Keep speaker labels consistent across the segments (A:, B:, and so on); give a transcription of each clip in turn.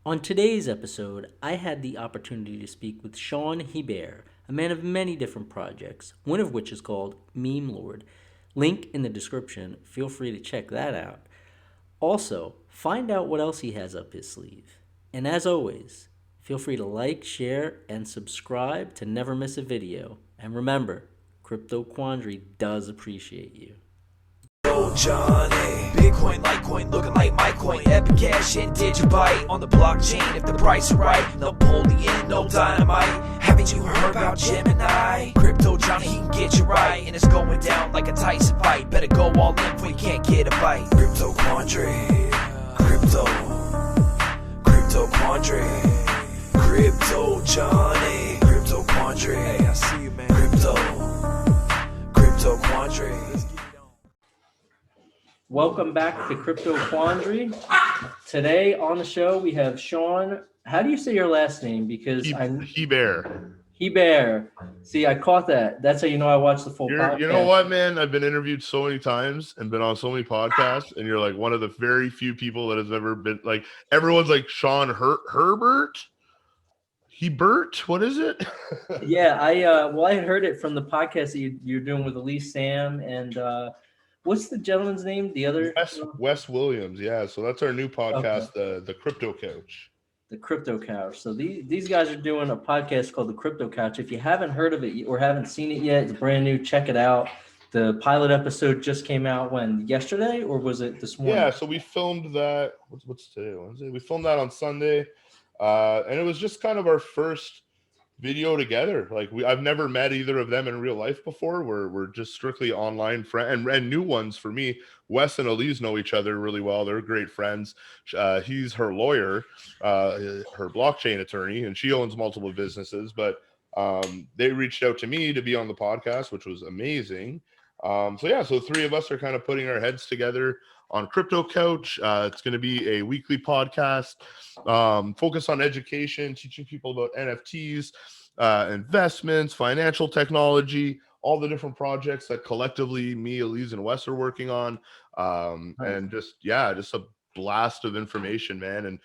A: On today's episode, I had the opportunity to speak with Shawn Hebert, a man of many different projects, one of which is called Meme Lord. Link in the description, feel free to check that out. Also, find out what else he has up his sleeve. And as always, feel free to like, share, and subscribe to never miss a video. And remember, Crypto Quandary does appreciate you.
B: Johnny, Bitcoin, Litecoin, looking like my coin, Epic Cash and Digibyte on the blockchain. If the price is right, Napoleon, no dynamite. Haven't you heard about Gemini? Crypto Johnny, he can get you right, and it's going down like a Tyson fight. Better go all in before you can't get a bite. Crypto Quandary, Crypto Quandary, Crypto Johnny, Crypto Quandary. Hey, I see you, man. Crypto Quandary.
A: Welcome back to Crypto Quandary. Today on the show we have Shawn. How do you say your last name? Because
C: Hebert.
A: Hebert. See, I caught that. That's how you know I watched the full podcast.
C: You know what, man? I've been interviewed so many times and been on so many podcasts, and you're like one of the very few people that has ever been like. Everyone's like Shawn Herbert. Hebert, what is it?
A: Yeah, I had heard it from the podcast that you're doing with Elise Sam and what's the gentleman's name? The other
C: Wes Williams. Yeah, so that's our new podcast,
A: okay.
C: the Crypto Couch.
A: The Crypto Couch. So these guys are doing a podcast called the Crypto Couch. If you haven't heard of it or haven't seen it yet, it's brand new. Check it out. The pilot episode just came out yesterday, or was it this morning?
C: Yeah, so we filmed that. What's today? Wednesday. We filmed that on Sunday, and it was just kind of our first video together. Like I've never met either of them in real life before. We're just strictly online friends and new ones for me. Wes and Elise know each other really well. They're great friends. He's her lawyer, her blockchain attorney, and she owns multiple businesses. But they reached out to me to be on the podcast, which was amazing. So three of us are kind of putting our heads together on Crypto Couch. It's going to be a weekly podcast, focus on education, teaching people about NFTs, investments, financial technology, all the different projects that collectively me, Elise, and Wes are working on. And just a blast of information, man. And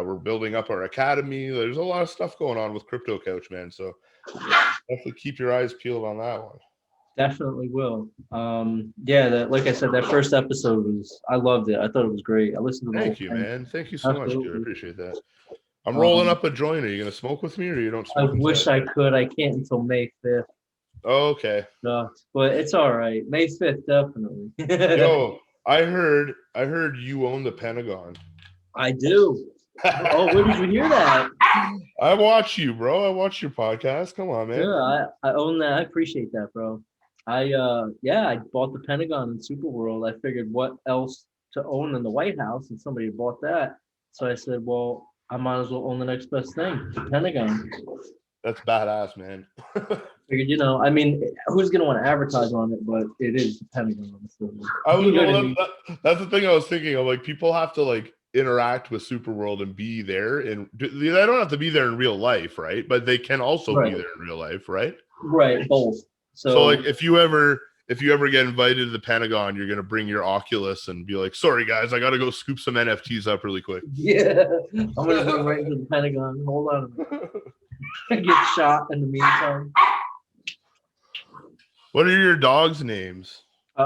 C: we're building up our academy. There's a lot of stuff going on with Crypto Couch, man. So definitely keep your eyes peeled on that one.
A: Definitely will. Like I said, that first episode I loved it. I thought it was great. I listened to the
C: Thank you,
A: thing.
C: man. Thank you so
A: Absolutely.
C: much, dude. I appreciate that. I'm rolling up a joint. Are you gonna smoke with me, or you don't
A: I
C: smoke?
A: wish I could. I can't until May 5th.
C: Oh, okay.
A: No, but it's all right. May 5th, definitely.
C: Yo, I heard you own the Pentagon.
A: I do. Oh, where did you hear that?
C: I watch you, bro. I watch your podcast. Come on, man.
A: Yeah, I own that. I appreciate that, bro. I bought the Pentagon in Superworld. I figured what else to own in the White House, and somebody bought that. So I said, well, I might as well own the next best thing, the Pentagon.
C: That's badass, man.
A: Figured, who's gonna want to advertise on it? But it is the Pentagon. So,
C: that's the thing I was thinking of. Like, people have to like interact with Superworld and be there, and they don't have to be there in real life, right? But they can also be there in real life, right?
A: Right, both.
C: So like if you ever get invited to the Pentagon, you're gonna bring your Oculus and be like, sorry guys, I gotta go scoop some NFTs up really quick.
A: Yeah, I'm gonna go right into the Pentagon. Hold on a minute. Get shot in the meantime.
C: What are your dogs' names?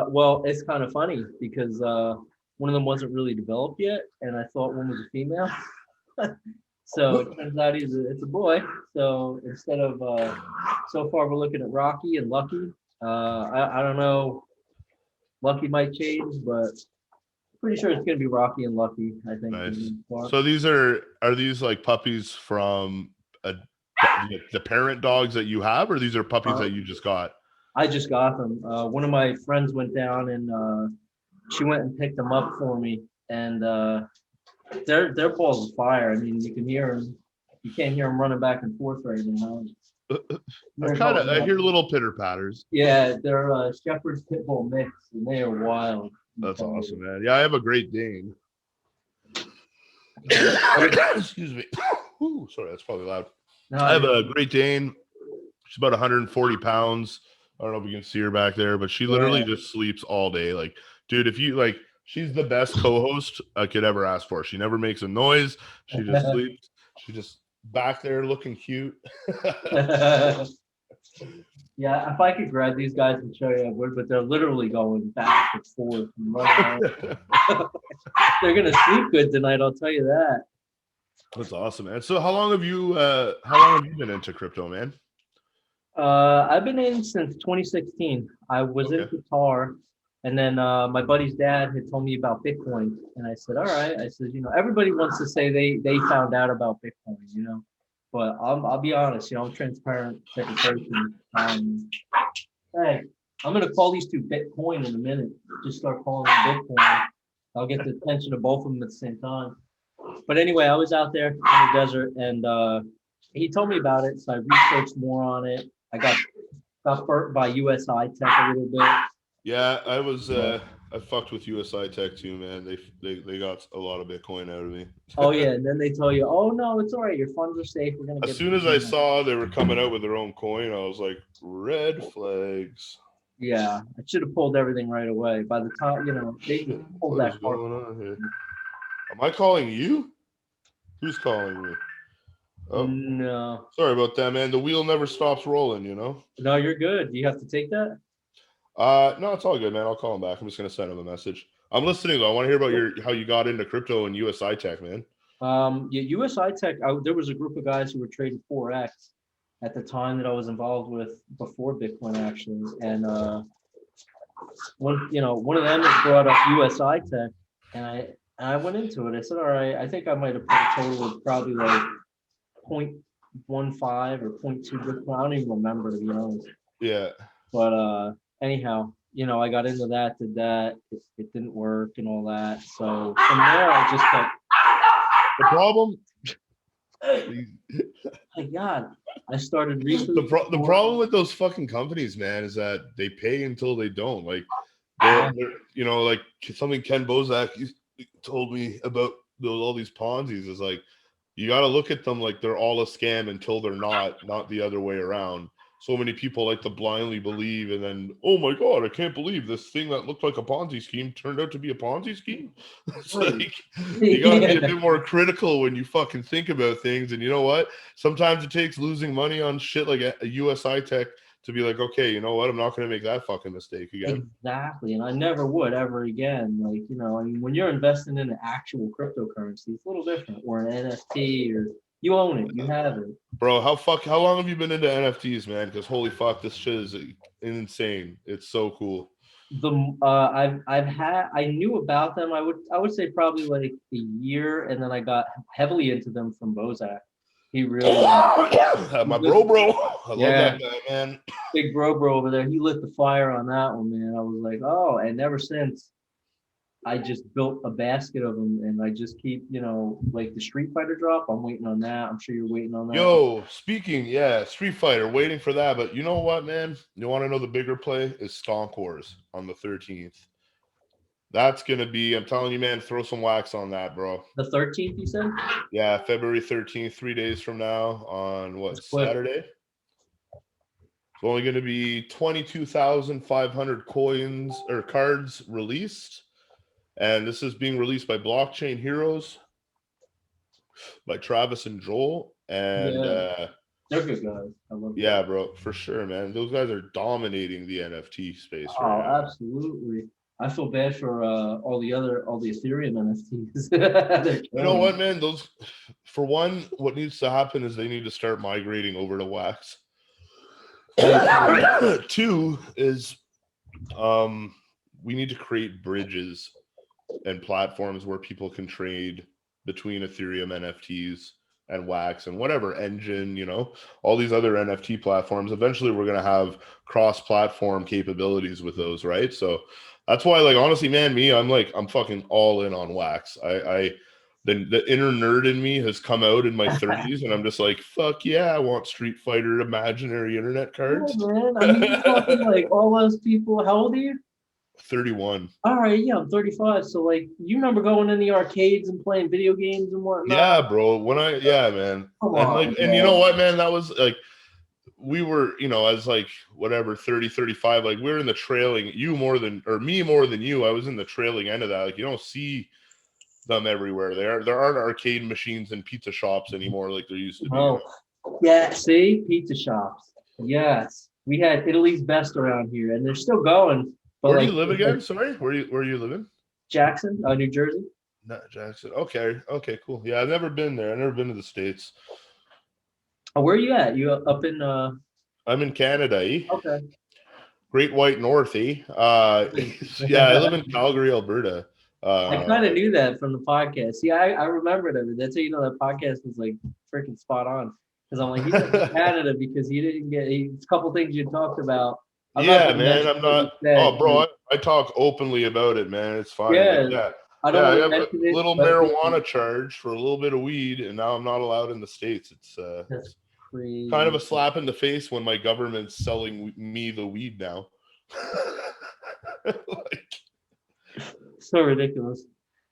A: Well, it's kind of funny because one of them wasn't really developed yet, and I thought one was a female. So it turns out it's a boy. So instead of so far we're looking at Rocky and Lucky. I don't know. Lucky might change, but pretty sure it's gonna be Rocky and Lucky. I think.
C: Nice. So are these like puppies from the parent dogs that you have, or these are puppies that you just got?
A: I just got them. One of my friends went down and she went and picked them up for me, and they're balls of fire. I mean, you can hear them. You can't hear them running back and forth right now.
C: I hear little pitter patters.
A: Yeah, they're Shepherd's Pit Bull mix, and they are wild.
C: That's awesome, man. Yeah, I have a Great Dane. Excuse me. Ooh, sorry, that's probably loud. No, I have a Great Dane. She's about 140 pounds. I don't know if you can see her back there, but she literally just sleeps all day. Like, dude, if you like, She's the best co-host I could ever ask for. She never makes a noise. She just sleeps. She just back there looking cute.
D: Yeah, if I could grab these guys and show you, I would, but they're literally going back and forth and running around. They're gonna sleep good tonight, I'll tell you that.
C: That's awesome, man. So how long have you been into crypto, man?
D: I've been in since 2016. I was in guitar, and then my buddy's dad had told me about Bitcoin, and I said, "All right." I said, everybody wants to say they found out about Bitcoin, but I'll be honest, I'm a transparent type of person. Hey, I'm gonna call these two Bitcoin in a minute. Just start calling them Bitcoin. I'll get the attention of both of them at the same time. But anyway, I was out there in the desert, and he told me about it, so I researched more on it. I got burnt by USI Tech a little bit.
C: Yeah, I fucked with USI Tech too, man. They got a lot of Bitcoin out of me.
D: Oh yeah, and then they tell you, "Oh no, it's all right. Your funds are safe. We're gonna."
C: As soon as I saw they were coming out with their own coin, I was like, red flags.
D: Yeah, I should have pulled everything right away. By the time they pulled that.
C: What's going on here? Am I calling you? Who's calling me? Oh
D: no.
C: Sorry about that, man. The wheel never stops rolling,
D: No, you're good. Do you have to take that?
C: No, it's all good, man. I'll call him back. I'm just gonna send him a message. I'm listening though. I want to hear about how you got into crypto and USI Tech, man.
D: Yeah, USI Tech. There was a group of guys who were trading Forex at the time that I was involved with before Bitcoin actually, and one of them had brought up USI Tech, and I went into it. I said, all right, I think I might have put a total of probably like 0.15 or 0.2 Bitcoin. I don't even remember, to be honest.
C: Yeah.
D: But anyhow, I got into that, did that. It didn't work and all that. So from there, I just got
C: the problem.
D: My God, I started researching.
C: The problem with those fucking companies, man, is that they pay until they don't. Like, like something Ken Bozak told me about all these Ponzi's is like, you got to look at them like they're all a scam until they're not the other way around. So many people like to blindly believe, and then, oh my God, I can't believe this thing that looked like a Ponzi scheme turned out to be a Ponzi scheme. It's like, you got to be a bit more critical when you fucking think about things. And you know what? Sometimes it takes losing money on shit like a USI Tech to be like, okay, you know what? I'm not going to make that fucking mistake again.
D: Exactly. And I never would ever again. Like, when you're investing in an actual cryptocurrency, it's a little different, or an NFT, or you own it, you have it.
C: Bro, how long have you been into NFTs, man? Because holy fuck, this shit is insane. It's so cool.
D: I knew about them. I would say probably like a year, and then I got heavily into them from Bozak. He really
C: my bro. I love that guy, man.
D: Big bro over there. He lit the fire on that one, man. I was like, oh, and ever since I just built a basket of them, and I just keep, like the Street Fighter drop. I'm waiting on that. I'm sure you're waiting on that.
C: Yo, Street Fighter, waiting for that. But you know what, man? You want to know the bigger play is Stonk Wars on the 13th. That's going to be, I'm telling you, man, throw some wax on that, bro.
D: The 13th, you said?
C: Yeah, February 13th, 3 days from now on Saturday? It's only going to be 22,500 coins or cards released. And this is being released by Blockchain Heroes, by Travis and Joel. And
D: they're good guys. I love them.
C: Yeah, bro, for sure, man. Those guys are dominating the NFT space
D: right now. Absolutely. I feel bad for all the Ethereum NFTs.
C: You know what, man? Those, for one, what needs to happen is they need to start migrating over to Wax. Two is we need to create bridges and platforms where people can trade between Ethereum NFTs and Wax and whatever engine, all these other NFT platforms. Eventually we're going to have cross-platform capabilities with those, right? So that's why, like, honestly, man, I'm fucking all in on Wax. The inner nerd in me has come out in my 30s, and I'm just like, fuck yeah, I want Street Fighter imaginary internet cards.
D: Yeah, man. I mean, you're talking like all those people. How old are you?
C: 31.
D: All right, yeah, I'm 35. So, like, you remember going in the arcades and playing video games and whatnot?
C: Yeah, bro. Man.
D: Come on,
C: and you know what, man? That was like, we were, you know, as like whatever 30, 35, like we're in the trailing, me more than you. I was in the trailing end of that. Like you don't see them everywhere. There aren't arcade machines and pizza shops anymore like there used to be. You know?
D: Oh, yeah. See, pizza shops. Yes, we had Italy's Best around here, and they're still going. But
C: Where do
D: like,
C: you live
D: like
C: again? Sorry, where are you living?
D: Jackson, New Jersey.
C: Not Jackson. Okay, cool. Yeah, I've never been there. I've never been to the States.
D: Oh, where are you at? You up in?
C: I'm in Canada, eh?
D: Okay.
C: Great White North, eh? Yeah, I live in Calgary, Alberta.
D: I kind of knew that from the podcast. See, I remembered it. That's how you know that podcast was like freaking spot on. Because I'm like, he's in Canada because he didn't get a couple things you talked about. I'm not
C: Yeah,
D: gonna
C: man,
D: mention
C: I'm
D: what you
C: not.
D: said,
C: Oh, bro,
D: but
C: I talk openly about it, man. It's fine.
D: yeah,
C: Like, yeah,
D: I don't
C: yeah. I
D: want to
C: have a
D: mention it,
C: little
D: but
C: marijuana charge for a little bit of weed, and now I'm not allowed in the States.
D: that's
C: It's
D: crazy.
C: kind of a slap in the face when my government's selling me the weed now. Like,
D: So ridiculous.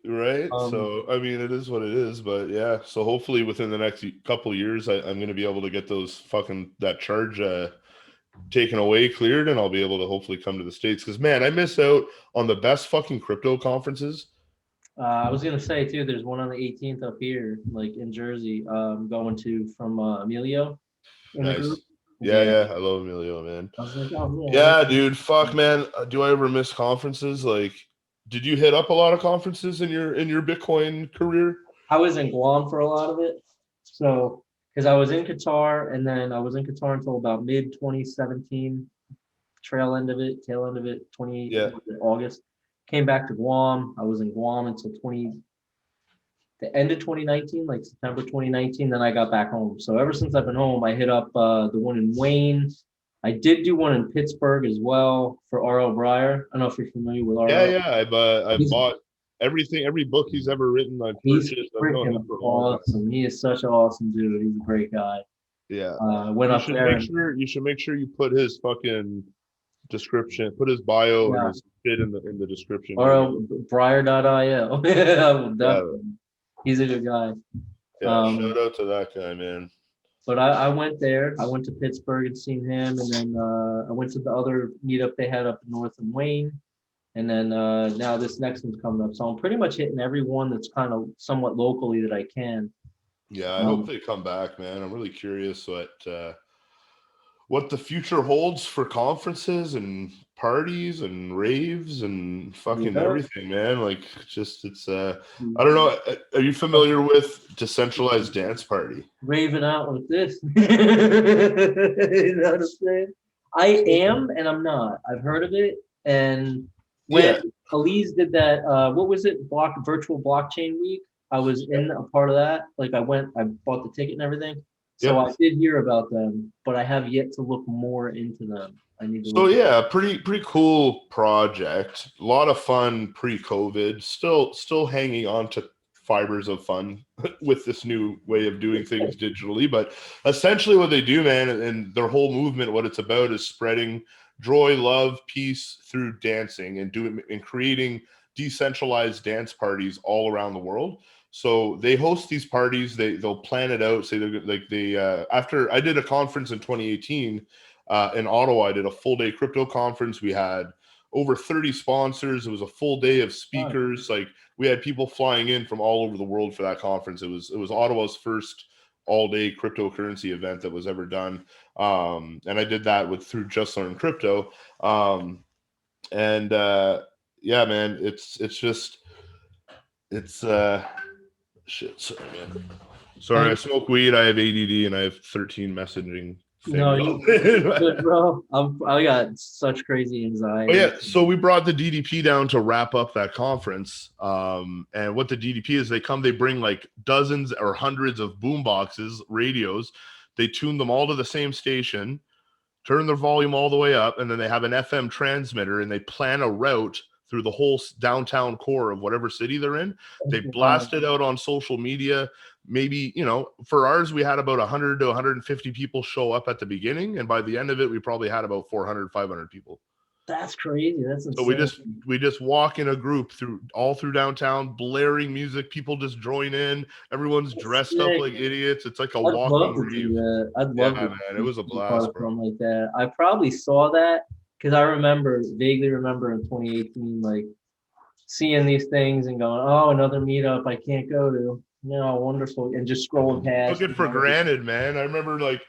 C: right?
D: Um,
C: So, I mean, it is what it is, but yeah. So hopefully within the next couple of years, I'm going to be able to get that charge taken away, cleared, and I'll be able to hopefully come to the States. Because man, I miss out on the best fucking crypto conferences.
D: I was gonna say too, there's one on the 18th up here, like in Jersey. Going to from Emilio in the group.
C: Nice. Yeah,
D: Yeah,
C: yeah. I love Emilio, man.
D: I was like, oh
C: Yeah,
D: yeah.
C: dude. Fuck, man. Do I ever miss conferences? Like, did you hit up a lot of conferences in your Bitcoin career?
D: I was in Guam for a lot of it. So, because I was in Qatar and then I was in Qatar until about mid 2017, tail end of it, 20
C: Yeah.
D: August. Came back to Guam. I was in Guam until the end of 2019, like September 2019. Then I got back home. So ever since I've been home, I hit up the one in Wayne. I did do one in Pittsburgh as well for LBRY. I don't know if you're familiar with
C: Yeah,
D: RL.
C: yeah. I've bought every book he's ever written. I've
D: He's
C: purchased. I've known
D: freaking
C: him for a long time.
D: awesome. He is such an awesome dude. He's a great guy.
C: Yeah.
D: Went
C: You
D: up
C: should
D: there
C: make sure you put his fucking description, put his bio and
D: yeah,
C: his shit in the description.
D: RLBRY.io.
C: Yeah,
D: He's a good guy.
C: yeah. Shout out to that guy, man.
D: But I went there. I went to Pittsburgh and seen him, and then I went to the other meetup they had up in North and Wayne. And then now this next one's coming up. So I'm pretty much hitting every one that's kind of somewhat locally that I can.
C: Yeah, I hope they come back, man. I'm really curious what the future holds for conferences and parties and raves and fucking everything, man. Like, just it's I don't know. Are you familiar with Decentralized Dance Party?
D: Raving out with this. You know what I'm saying? I am and I'm not. I've heard of it. And when Elise did that, what was it? Virtual blockchain week. I was in a part of that. Like I bought the ticket and everything. So I did hear about them, but I have yet to look more into them. I need to.
C: So yeah, pretty cool project. A lot of fun pre-COVID. Still hanging on to fibers of fun with this new way of doing things digitally. But essentially, what they do, man, and their whole movement, what it's about, is spreading joy, love, peace through dancing and creating decentralized dance parties all around the world. So they host these parties. They'll plan it out. Say after I did a conference in 2018 in Ottawa, I did a full day crypto conference. We had over 30 sponsors. It was a full day of speakers. Like we had people flying in from all over the world for that conference. It was Ottawa's first all day cryptocurrency event that was ever done. And I did that through Just Learn Crypto. Yeah, man, it's shit, sorry, man. Sorry, I smoke weed, I have ADD, and I have 13 messaging things.
D: No, you're good, bro. I got such crazy anxiety.
C: Oh, yeah, so we brought the DDP down to wrap up that conference. And what the DDP is, they bring like dozens or hundreds of boom boxes, radios. They tune them all to the same station, turn their volume all the way up, and then they have an FM transmitter, and they plan a route through the whole downtown core of whatever city they're in. They blast it out on social media. Maybe, for ours, we had about 100 to 150 people show up at the beginning. And by the end of it, we probably had about 400, 500 people.
D: That's crazy. That's
C: So
D: insane.
C: we just walk in a group through downtown, blaring music. People just join in. Everyone's
D: That's
C: dressed up
D: sick.
C: like idiots. It's like a
D: I'd love
C: walking
D: to do
C: rave.
D: that. I'd
C: Yeah,
D: love to
C: man, it was a
D: be part
C: blast,
D: of
C: bro.
D: something like that. I probably saw that because I vaguely remember in 2018, like seeing these things and going, "Oh, another meetup I can't go to." No, wonderful, and just scrolling
C: Took
D: past.
C: it for granted, man. I remember like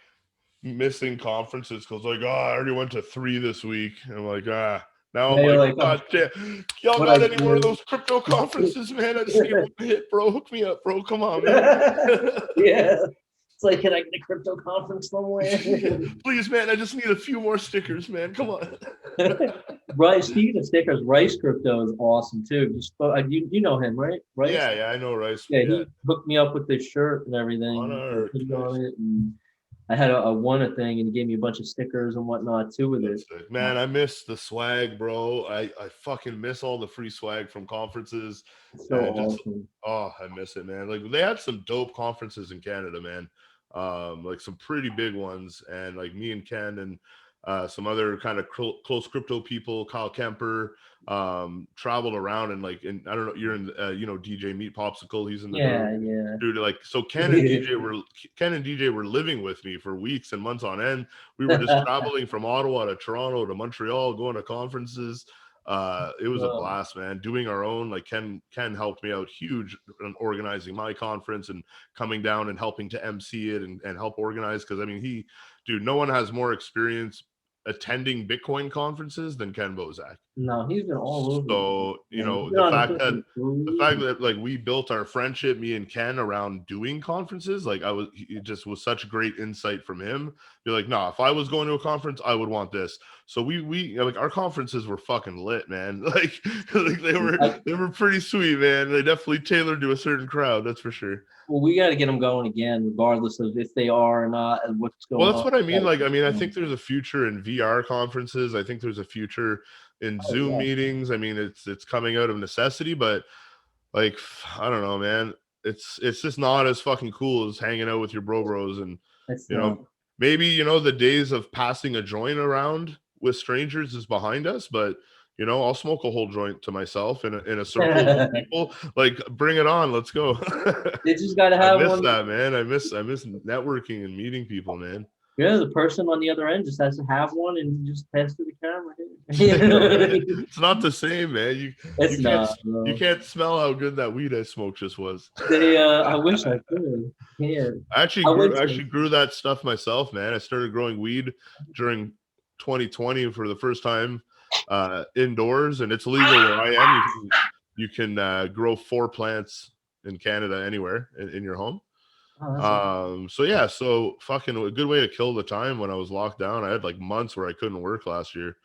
C: missing conferences because like, oh, I already went to 3 this week. And I'm like, now I'm
D: Yeah, you're
C: like,
D: like, oh,
C: God damn, y'all
D: what I
C: got any more of
D: do?
C: those crypto conferences, man? I just need one hit, bro. Hook me up, bro. Come on, man.
D: Yeah, it's like, can I get a crypto conference somewhere?
C: Please, man. I just need a few more stickers, man. Come on.
D: Right. Speaking of stickers, Rice Crypto is awesome too. You know him, right? Rice.
C: Yeah, I know Rice.
D: Yeah,
C: Yeah.
D: he hooked me up with this shirt and everything.
C: On
D: I
C: our
D: put it
C: nice.
D: on it, and I had a won a thing, and he gave me a bunch of stickers and whatnot too with it.
C: That's sick. Man, I miss the swag, bro. I fucking miss all the free swag from conferences.
D: So
C: And just
D: awesome.
C: I miss it, man. Like they had some dope conferences in Canada, man. Like some pretty big ones. And like me and Ken and some other kind of close crypto people, Kyle Kemper, traveled around and like, and I don't know, you're in DJ Meat Popsicle, he's in the group.
D: Yeah, yeah.
C: Dude, like so Ken and DJ were living with me for weeks and months on end. We were just traveling from Ottawa to Toronto to Montreal, going to conferences. It was a blast, man. Doing our own, like Ken helped me out huge in organizing my conference and coming down and helping to MC it and help organize. Cause I mean, no one has more experience attending Bitcoin conferences than Ken Bozak.
D: No, he's been all over.
C: So, the fact that like we built our friendship, me and Ken, around doing conferences, like it just was such great insight from him. Be like, nah, if I was going to a conference, I would want this. So we like our conferences were fucking lit, man. Like they were pretty sweet, man. They definitely tailored to a certain crowd, that's for sure.
D: Well, we got to get them going again, regardless of if they are or not, and what's going on.
C: Well, that's what I mean. Like, I mean, I think there's a future in VR conferences. I think there's a future in Zoom meetings. I mean, it's coming out of necessity, but like, I don't know, man. It's just not as fucking cool as hanging out with your bros and maybe the days of passing a joint around with strangers is behind us, but I'll smoke a whole joint to myself in a circle of people. Like, bring it on, let's go.
D: They just got to have
C: one. That, man. I miss networking and meeting people, man.
D: Yeah, the person on the other end just has to have one and just pass through the camera.
C: It's not the same, man. You can't smell how good that weed I smoked just was.
D: I wish I could. Yeah.
C: I actually grew that stuff myself, man. I started growing weed during 2020 for the first time indoors, and it's legal where I am. You can grow 4 plants in Canada anywhere in your home. So fucking a good way to kill the time when I was locked down. I had like months where I couldn't work last year.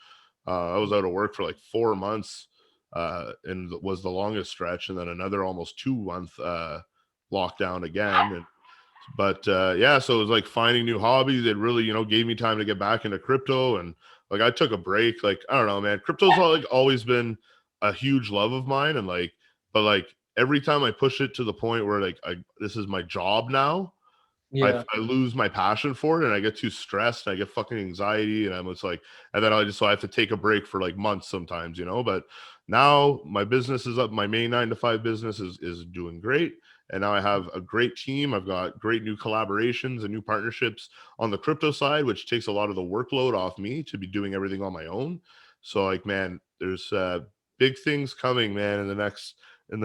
C: I was out of work for like 4 months, and was the longest stretch, and then another almost 2-month lockdown again. So it was like finding new hobbies. It really, gave me time to get back into crypto, and like I took a break. Like, I don't know, man. Crypto's always been a huge love of mine, and every time I push it to the point where this is my job now, I lose my passion for it, and I get too stressed, and I get fucking anxiety, and and then I have to take a break for like months sometimes, But now my business is up. My main 9-to-5 business is doing great, and now I have a great team. I've got great new collaborations and new partnerships on the crypto side, which takes a lot of the workload off me to be doing everything on my own. So like, man, there's big things coming, man, in the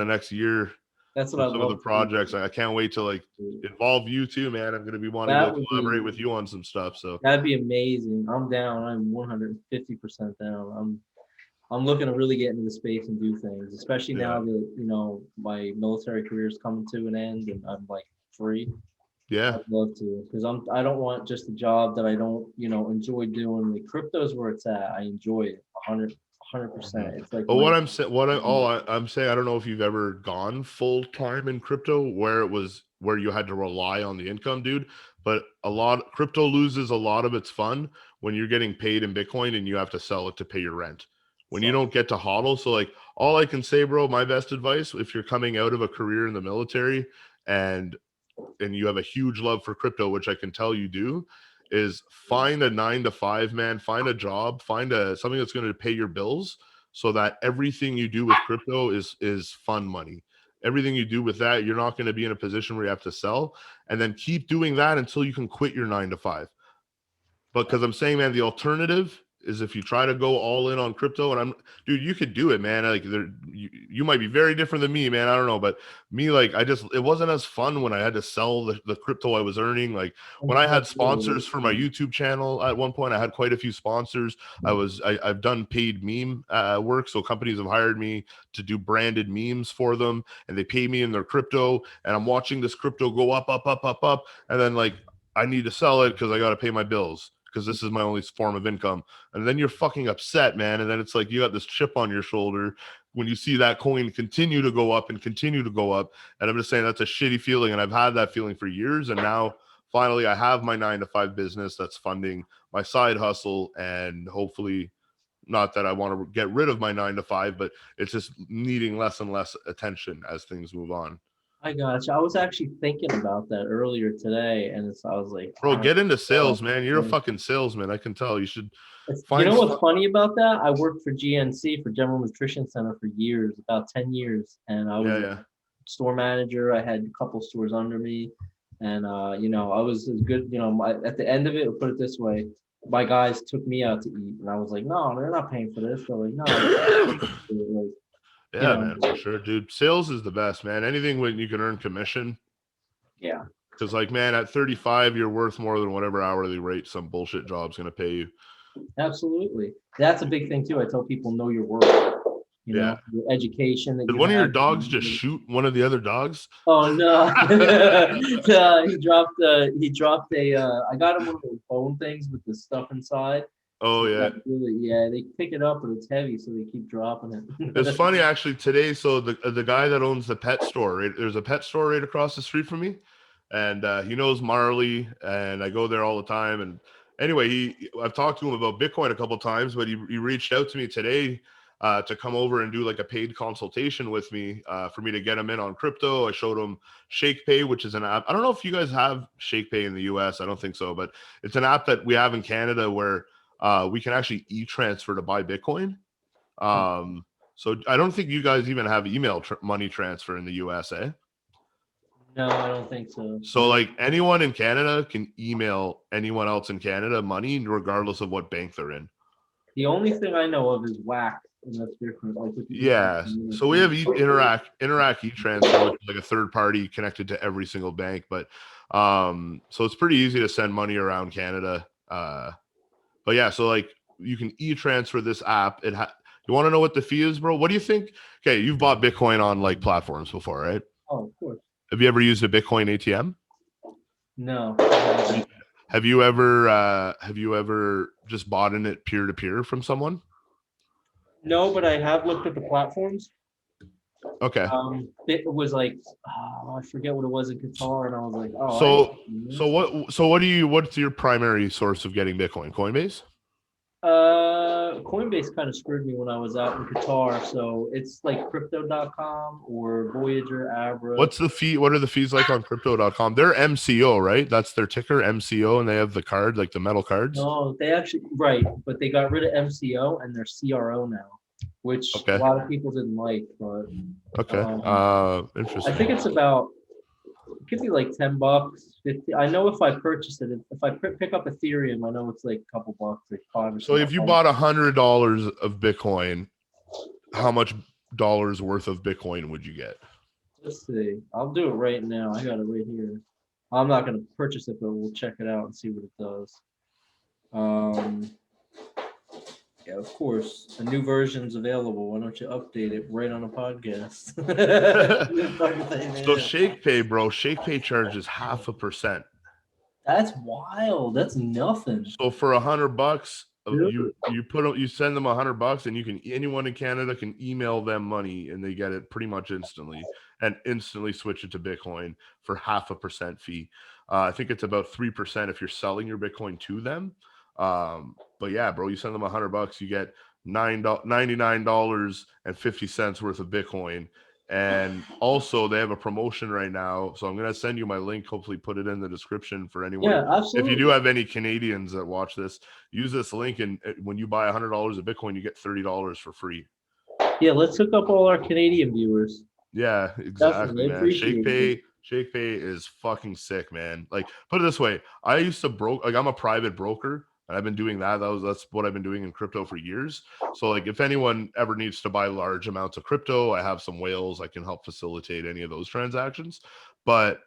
C: next year.
D: That's what I love.
C: Some of the projects. I can't wait to involve you too, man. I'm going to be wanting to collaborate with you on some stuff. So
D: that'd be amazing. I'm down. I'm 150% down. I'm looking to really get into the space and do things, especially now that my military career is coming to an end and I'm like free.
C: Yeah,
D: I'd love to, because I don't want just a job that I don't enjoy doing. Like, crypto is where it's at. I enjoy it 100%. It's like,
C: but I'm saying, I don't know if you've ever gone full time in crypto where you had to rely on the income, dude. But crypto loses a lot of its fun when you're getting paid in Bitcoin and you have to sell it to pay your rent. When you don't get to hodl. So like, all I can say, bro, my best advice, if you're coming out of a career in the military and you have a huge love for crypto, which I can tell you do, is find a 9 to 5, man. Find a job, find something that's going to pay your bills, so that everything you do with crypto is fun money. Everything you do with that, you're not going to be in a position where you have to sell, and then keep doing that until you can quit your 9 to 5. But because I'm saying, man, the alternative is if you try to go all in on crypto, and dude, you could do it, man. Like you might be very different than me, man. I don't know, but me, like, it wasn't as fun when I had to sell the crypto I was earning. Like when I had sponsors for my YouTube channel at one point, I had quite a few sponsors. I've done paid meme work, so companies have hired me to do branded memes for them, and they pay me in their crypto, and I'm watching this crypto go up, up, up, up, up, and then like I need to sell it because I got to pay my bills, because this is my only form of income. And then you're fucking upset, man. And then it's like you got this chip on your shoulder when you see that coin continue to go up and continue to go up. And I'm just saying that's a shitty feeling. And I've had that feeling for years. And now finally I have my 9 to 5 business that's funding my side hustle. And hopefully, not that I want to get rid of my 9 to 5, but it's just needing less and less attention as things move on.
D: I gotcha. I was actually thinking about that earlier today, and I was like,
C: bro, get into sales, man. You're a fucking salesman. I can tell. You should
D: find. You know what's funny about that? I worked for GNC, for General Nutrition Center, for years, about 10 years, and I was a store manager. I had a couple stores under me, and you know, I was as good. You know, at the end of it, put it this way, my guys took me out to eat, and I was like, no, they're not paying for this. They're like, no. Like,
C: yeah, man, for sure, dude. Sales is the best, man. Anything when you can earn commission.
D: Yeah.
C: Because, like, man, at 35, you're worth more than whatever hourly rate some bullshit job's gonna pay you.
D: Absolutely, that's a big thing too. I tell people, know your worth. You know, your education.
C: Did one of your dogs just shoot one of the other dogs?
D: Oh no! He dropped I got him one of those bone things with the stuff inside.
C: Oh yeah.
D: Yeah, they pick it up, but it's heavy, so they keep dropping it.
C: It's funny actually today. So the guy that owns the pet store, right, there's a pet store right across the street from me, and he knows Marley, and I go there all the time. And anyway, I've talked to him about Bitcoin a couple times, but he reached out to me today to come over and do like a paid consultation with me for me to get him in on crypto. I showed him ShakePay, which is an app. I don't know if you guys have ShakePay in the US. I don't think so, but it's an app that we have in Canada where we can actually e-transfer to buy Bitcoin. So I don't think you guys even have email money transfer in the US, eh?
D: No, I don't think so.
C: So like anyone in Canada can email anyone else in Canada money regardless of what bank they're in.
D: The only thing I know of is WAC, and that's different. Like,
C: yeah. So we have Interac e-transfer, which is like a third party connected to every single bank. But so it's pretty easy to send money around Canada. But yeah, so like you can e-transfer this app. You want to know what the fee is, bro? What do you think? Okay, you've bought Bitcoin on like platforms before, right?
D: Oh, of course.
C: Have you ever used a Bitcoin ATM?
D: No.
C: Have you ever just bought in it peer to peer from someone?
D: No, but I have looked at the platforms.
C: Okay.
D: It was like, I forget what it was in Qatar, and I was like, oh.
C: What's your primary source of getting Bitcoin? Coinbase?
D: Coinbase kind of screwed me when I was out in Qatar, so it's like crypto.com or Voyager, Abra.
C: What's the fee? What are the fees like on crypto.com? They're MCO, right? That's their ticker, MCO, and they have the card, like the metal cards.
D: No, they actually, right, but they got rid of MCO and they're CRO now, which a lot of people didn't like, but
C: interesting.
D: I think it's about, it could be like $10, $50. I know if I purchase it, if I pick up Ethereum, I know it's like a couple bucks, like $5 or
C: so if you bought $100 of Bitcoin, how much dollars worth of Bitcoin would you get?
D: Let's see. I'll do it right now. I got it right here. I'm not going to purchase it, but we'll check it out and see what it does. Yeah, of course. A new version's available. Why don't you update it right on a podcast?
C: So ShakePay, bro. ShakePay charges 0.5%.
D: That's wild. That's nothing.
C: So for $100, you send them $100, and anyone in Canada can email them money, and they get it pretty much instantly, and instantly switch it to Bitcoin for 0.5% fee. I think it's about 3% if you're selling your Bitcoin to them. But yeah, bro, you send them $100, you get $99.50 worth of Bitcoin, And also they have a promotion right now. So I'm going to send you my link, hopefully put it in the description for anyone.
D: Yeah,
C: If you
D: absolutely.
C: do have any Canadians that watch this, use this link. And when you buy $100 of Bitcoin, you get $30 for free.
D: Yeah, let's hook up all our Canadian viewers.
C: Yeah, exactly,
D: Definitely
C: man.
D: appreciate it.
C: ShakePay is fucking sick, man. Like, put it this way, I used to I'm a private broker, and I've been doing that. That's what I've been doing in crypto for years. So, like, if anyone ever needs to buy large amounts of crypto, I have some whales. I can help facilitate any of those transactions. But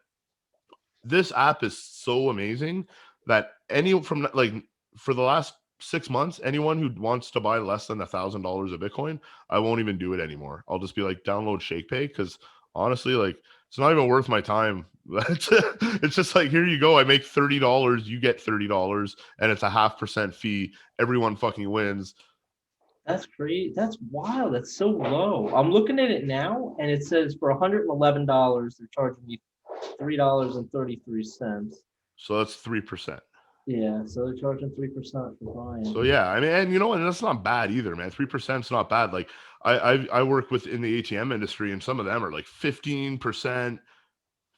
C: this app is so amazing that for the last 6 months, anyone who wants to buy less than $1,000 of Bitcoin, I won't even do it anymore. I'll just be like, download ShakePay, because honestly, like, it's not even worth my time. It's just like, here you go. I make $30, you get $30, and it's a 0.5% fee. Everyone fucking wins.
D: That's great. That's wild. That's so low. I'm looking at it now, and it says for $111, they're charging me $3.33.
C: So that's 3%.
D: Yeah, so they're charging 3% for buying.
C: So yeah, I mean, and you know, and that's not bad either, man. 3% is not bad. Like I work in the ATM industry, and some of them are like 15%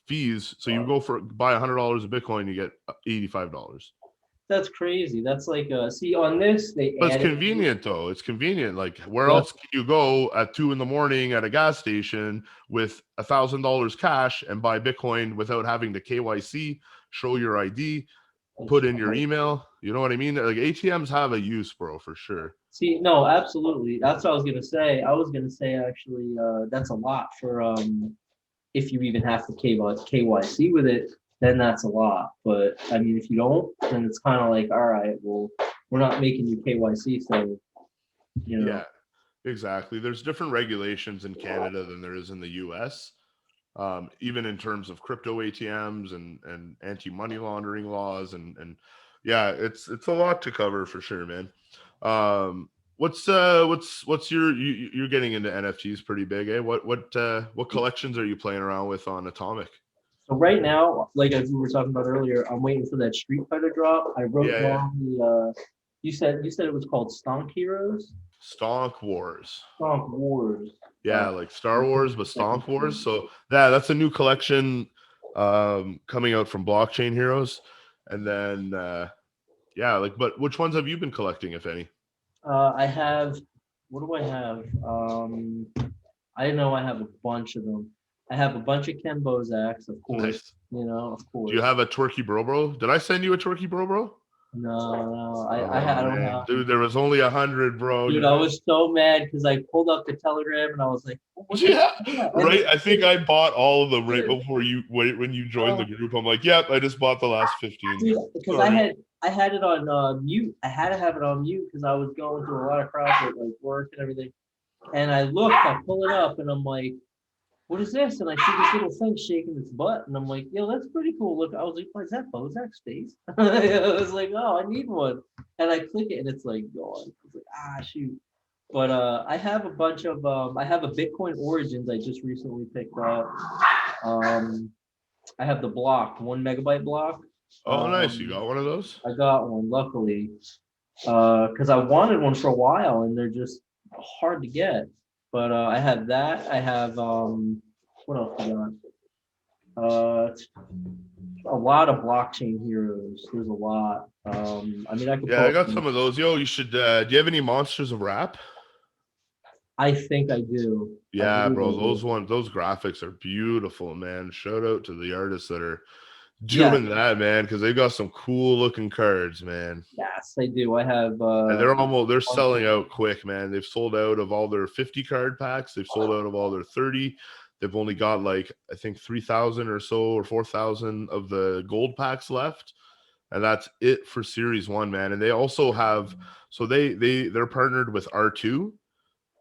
C: fees. So you buy $100 of Bitcoin, you get $85.
D: That's crazy. That's like see on this they
C: But it's
D: added.
C: convenient though. It's convenient. Like, where
D: Yep.
C: else can you go at 2 a.m. at a gas station with $1,000 cash and buy Bitcoin without having to KYC, show your ID, put in your email? You know what I mean? Like, ATMs have a use, bro, for sure.
D: See, no, absolutely. That's what I was gonna say. I was gonna say actually, that's a lot for if you even have to KYC with it, then that's a lot. But I mean, if you don't, then it's kind of like, all right, well, we're not making you KYC, so you know.
C: Yeah, exactly. There's different regulations in Canada than there is in the US. Even in terms of crypto ATMs and anti-money laundering laws, and yeah, it's a lot to cover for sure, man. What's you're getting into NFTs pretty big, eh? What collections are you playing around with on Atomic?
D: So right now, like as we were talking about earlier, I'm waiting for that Street Fighter drop. I wrote down the you said it was called Stonk Heroes?
C: Stonk Wars.
D: Stonk Wars.
C: Yeah, like Star Wars, but Stonk Wars. So that's a new collection coming out from Blockchain Heroes. And then yeah, like, but which ones have you been collecting, if any?
D: I have, what do I have? I know I have a bunch of them. I have a bunch of Ken Bozaks, of course.
C: Nice.
D: You know, of course.
C: Do you have a Twerky Bro? Did I send you a Twerky Bro?
D: No, I don't have.
C: Dude, there was only 100, bro.
D: Dude, I was so mad because I pulled up the Telegram and I was like,
C: yeah, right. I think I bought all of them right before when you joined the group. I'm like, yep, I just bought the last 15.
D: Dude, because I had it on mute. I had to have it on mute because I was going through a lot of crap with like work and everything. And I pull it up, and I'm like, what is this? And I see this little thing shaking its butt, and I'm like, yo, that's pretty cool. Look, I was like, what is that Bozak's face? I was like, oh, I need one. And I click it, and it's like gone. I was like, shoot. But I have a bunch of I have a Bitcoin Origins I just recently picked up. I have the block, 1 megabyte block.
C: Oh, nice. You got one of those?
D: I got one, luckily. Because I wanted one for a while, and they're just hard to get. But I have that. I have what else I got? A lot of blockchain heroes. There's a lot. I mean, I
C: got some of those. Yo, you should. Do you have any Monsters of Rap?
D: I think I do.
C: Yeah, bro. Those graphics are beautiful, man. Shout out to the artists that are doing that, man, because they got some cool looking cards, man.
D: Yes, they do. I have
C: and they're selling out quick, man. They've sold out of all their 50 card packs. They've sold out of all their 30. They've only got like, I think 3,000 or so, or 4,000 of the gold packs left, and that's it for Series 1, man. And they also have, so they're partnered with R2.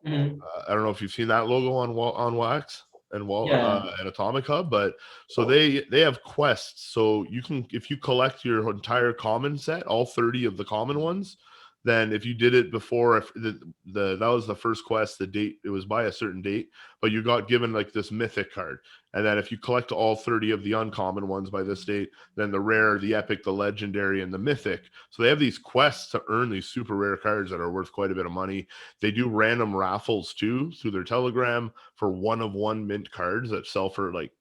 D: Mm-hmm.
C: I don't know if you've seen that logo on Wax and and Atomic Hub, but so they have quests. So you can, if you collect your entire common set, all 30 of the common ones, then if you did it before, if that was the first quest, the date, it was by a certain date, but you got given like this mythic card. And then if you collect all 30 of the uncommon ones by this date, then the rare, the epic, the legendary, and the mythic. So they have these quests to earn these super rare cards that are worth quite a bit of money. They do random raffles too through their Telegram for 1-of-1 mint cards that sell for like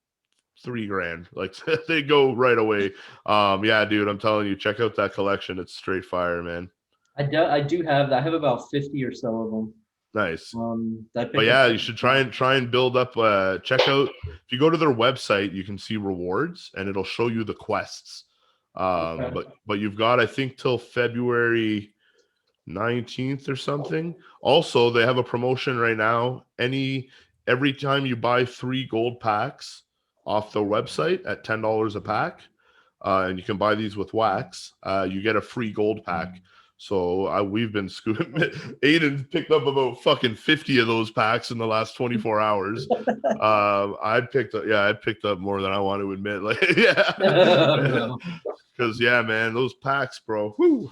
C: $3,000. Like they go right away. Yeah, dude, I'm telling you, check out that collection. It's straight fire, man.
D: I do have that. I have about 50 or so of them.
C: Nice.
D: But
C: yeah, you should try and build up. Check out, if you go to their website, you can see rewards and it'll show you the quests.
D: Okay.
C: But you've got, I think, till February 19th or something. Also, they have a promotion right now. Every time you buy 3 gold packs off the website at $10 a pack, and you can buy these with wax, you get a free gold pack. So we've been scooting. Aiden picked up about fucking 50 of those packs in the last 24 hours. I picked up more than I want to admit. Like, yeah, because yeah, man, those packs, bro. Whew.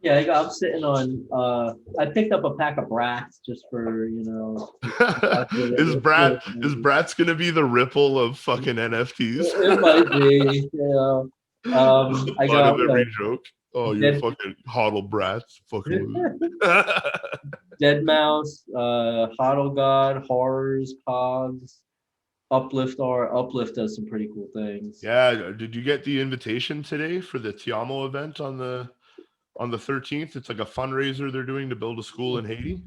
D: Yeah, I'm sitting on. I picked up a pack of brats just for, you know.
C: Is Brat's gonna be the Ripple of fucking NFTs?
D: It might be. You know. I got
C: every joke. Oh, you fucking hodl brats. Fucking
D: Dead Mouse, Hodl God, Horrors, Cogs, Uplift does some pretty cool things.
C: Yeah, did you get the invitation today for the Tiamo event on the 13th? It's like a fundraiser they're doing to build a school in Haiti.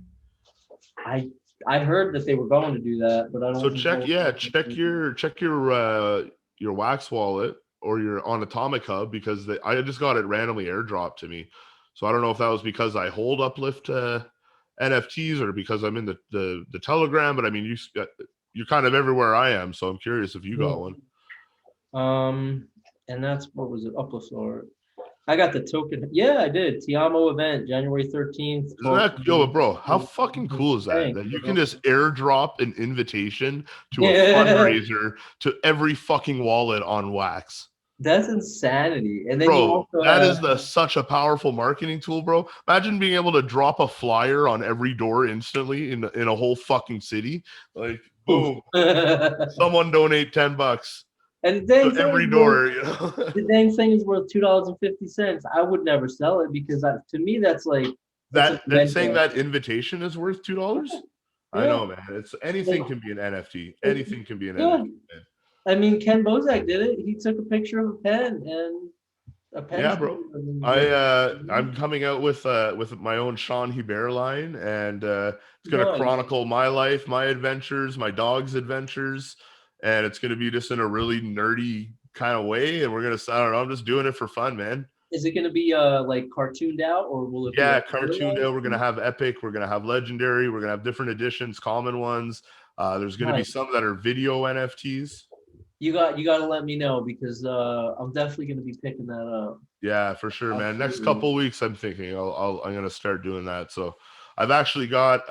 D: I heard that they were going to do that, but I don't.
C: So check your Wax wallet or your on Atomic Hub, because I just got it randomly airdropped to me. So I don't know if that was because I hold Uplift NFTs or because I'm in the Telegram, but I mean you're kind of everywhere I am, so I'm curious if you got one.
D: And that's, what was it? Uplift or I got the token. Yeah, I did. Tiamo event, January 13th.
C: Isn't that, yo, bro, how fucking cool is that? That you can just airdrop an invitation to a fundraiser to every fucking wallet on Wax.
D: That's insanity. And then
C: bro, that is such a powerful marketing tool, bro. Imagine being able to drop a flyer on every door instantly in a whole fucking city. Like, boom, someone donate $10.
D: And the
C: every door, you know.
D: The dang thing is worth $2.50. I would never sell it because to me that's like
C: that. Saying that invitation is worth $2. Yeah. I know, man. It's anything can be an NFT. Anything can be an NFT. Man.
D: I mean, Ken Bozak did it. He took a picture of a pen and a pen.
C: Yeah, bro. I'm coming out with my own Shawn Hebert line, and it's gonna chronicle my life, my adventures, my dog's adventures. And it's going to be just in a really nerdy kind of way. And we're going to, I don't know, I'm just doing it for fun, man.
D: Is it going to be like cartooned out, or will it be
C: cartooned out? We're going to have epic. We're going to have legendary. We're going to have different editions, common ones. There's going to be some that are video NFTs.
D: You got to let me know, because I'm definitely going to be picking that up.
C: Yeah, for sure, man. Next couple weeks, I'm thinking I'm going to start doing that. So I've actually got,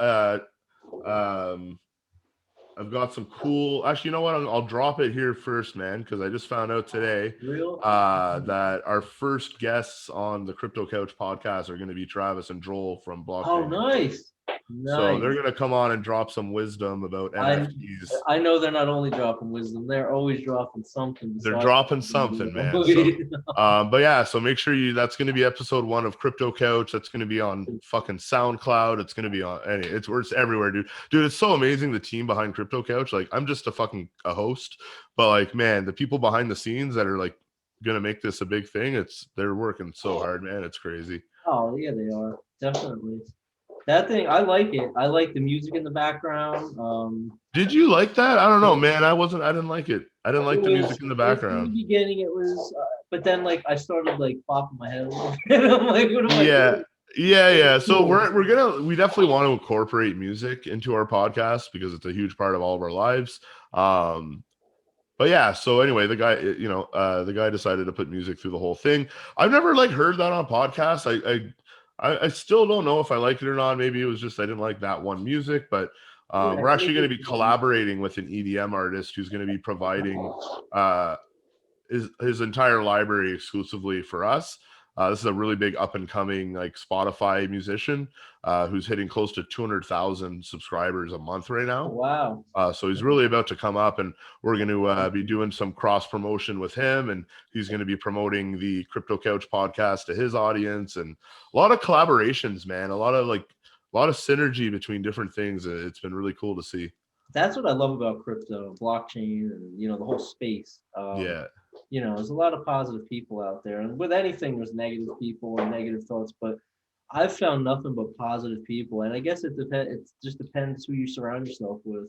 C: I've got some cool. Actually, you know what? I'll drop it here first, man, because I just found out today that our first guests on the Crypto Couch podcast are going to be Travis and Joel from Blockchain.
D: Oh, nice.
C: So they're going to come on and drop some wisdom about NFTs.
D: I know they're not only dropping wisdom; they're always dropping something.
C: They're dropping something, man. But yeah, so make sure that's going to be episode 1 of Crypto Couch. That's going to be on fucking Soundcloud. It's going to be on it's everywhere, dude. Dude, it's so amazing, the team behind Crypto Couch. Like, I'm just a host, but like, man, the people behind the scenes that are like going to make this a big thing, they're working so hard, man. It's crazy.
D: Oh yeah, they are, definitely. That thing, I like it. I like the music in the background.
C: Did you like that? I don't know, man. I didn't like it. I didn't like the music in the background.
D: In the beginning, it was, but then like I started like popping my head a little bit. I'm like, what am I doing?
C: Yeah. So we definitely want to incorporate music into our podcast because it's a huge part of all of our lives. But yeah, so anyway, the guy decided to put music through the whole thing. I've never heard that on podcasts. I still don't know if I like it or not. Maybe it was just I didn't like that one music, but we're actually going to be collaborating with an EDM artist who's going to be providing his entire library exclusively for us. This is a really big up and coming like Spotify musician who's hitting close to 200,000 subscribers a month right now.
D: Wow.
C: So he's really about to come up, and we're going to be doing some cross promotion with him, and he's going to be promoting the Crypto Couch podcast to his audience, and a lot of collaborations, man. A lot of synergy between different things. It's been really cool to see.
D: That's what I love about crypto, blockchain, and the whole space.
C: Yeah.
D: There's a lot of positive people out there, and with anything, there's negative people and negative thoughts. But I've found nothing but positive people, and I guess it depends. It just depends who you surround yourself with.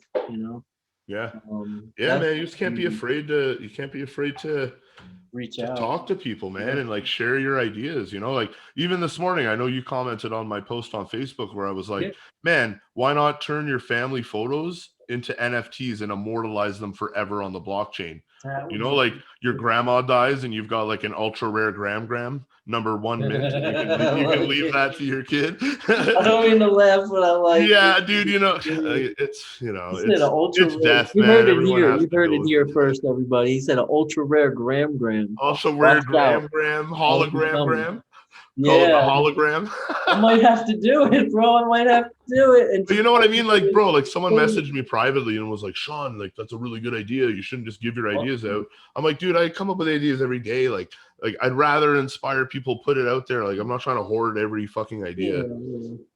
C: Yeah. Man. You just can't be afraid to. You can't be afraid to
D: reach out,
C: talk to people, man, and like share your ideas. Like even this morning, I know you commented on my post on Facebook where I was like, man, why not turn your family photos into NFTs and immortalize them forever on the blockchain? Like your grandma dies and you've got like an ultra rare gram number 1 mint. And you can leave that to your kid.
D: I don't mean to laugh, but I like.
C: Yeah, dude. It's it's death,
D: you
C: man.
D: heard it here. You heard it here first, everybody. He said an ultra rare gram.
C: Also rare gram, hologram gram.
D: Yeah,
C: hologram.
D: I might have to do it, bro. I might have to do it. And
C: but you know what I mean? Like, bro, like someone messaged me privately and was like, Shawn, like that's a really good idea. You shouldn't just give your ideas out. I'm like, dude, I come up with ideas every day. Like I'd rather inspire people, put it out there. Like I'm not trying to hoard every fucking idea.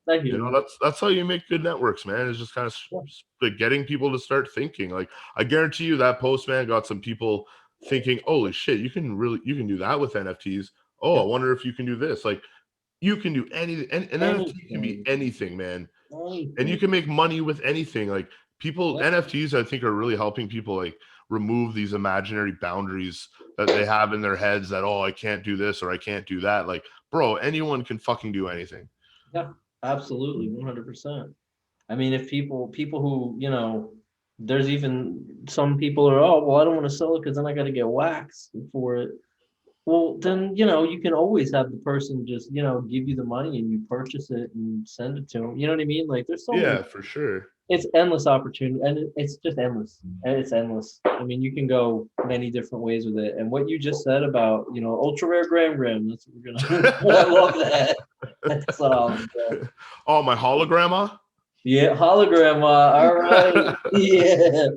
D: Thank you.
C: That's how you make good networks, man. It's just kind of like getting people to start thinking. Like I guarantee you that post, man, got some people thinking, holy shit, you can do that with NFTs. Oh, I wonder if you can do this. Like you can do anything, and NFT can be anything, man. And you can make money with anything. Like NFTs, I think, are really helping people like remove these imaginary boundaries that they have in their heads that, oh, I can't do this or I can't do that. Like, bro, anyone can fucking do anything.
D: Yeah, absolutely. 100%. I mean, if people who, there's even some people are, oh, well, I don't want to sell it because then I got to get waxed for it. Well, then, you can always have the person just, give you the money and you purchase it and send it to them. You know what I mean? Like there's so many,
C: for sure.
D: It's endless opportunity, and it's just endless. And it's endless. I mean, you can go many different ways with it. And what you just said about, ultra rare gram, that's what we're going to, I love that. That's
C: Oh, my hologramma?
D: Yeah, hologram. All right. Yeah.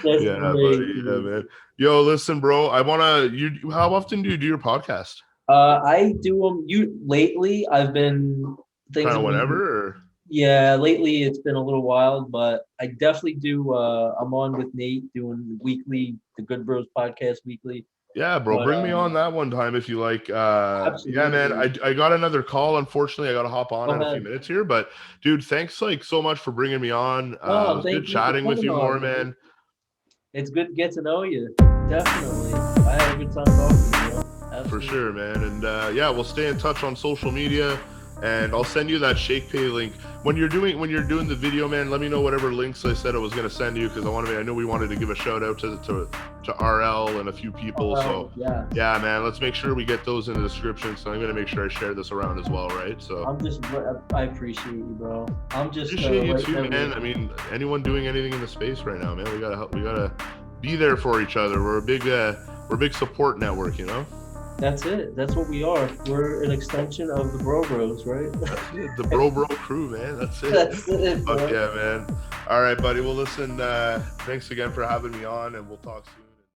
C: Buddy. Yeah, man. Yo, listen, bro. How often do you do your podcast?
D: I do them. Lately, I've been
C: kind of whenever. Or?
D: Yeah, lately it's been a little wild, but I definitely do. I'm on with Nate doing the Good Bros podcast weekly.
C: Yeah, bro, bring me on that one time if you like.
D: Absolutely.
C: Yeah, man, I got another call. Unfortunately, I got to hop on in a few minutes here. But, dude, thanks so much for bringing me on. It was good chatting with you more, man.
D: It's good to get to know you. Definitely. I had a good time talking to you. Absolutely.
C: For sure, man. And, we'll stay in touch on social media. And I'll send you that ShakePay link when you're doing the video, man. Let me know whatever links I said I was gonna send you because I know we wanted to give a shout out to RL and a few people. So yeah, man, let's make sure we get those in the description. So I'm gonna make sure I share this around as well, right? So
D: I appreciate you, bro.
C: Appreciate you too, man. I mean, anyone doing anything in the space right now, man, we gotta be there for each other. We're a big support network,
D: That's it. That's what we are. We're an extension of the Bro Bros, right?
C: The Bro crew, man. That's it.
D: That's it, bro.
C: Fuck yeah, man. All right, buddy. Well, listen, thanks again for having me on, and we'll talk soon.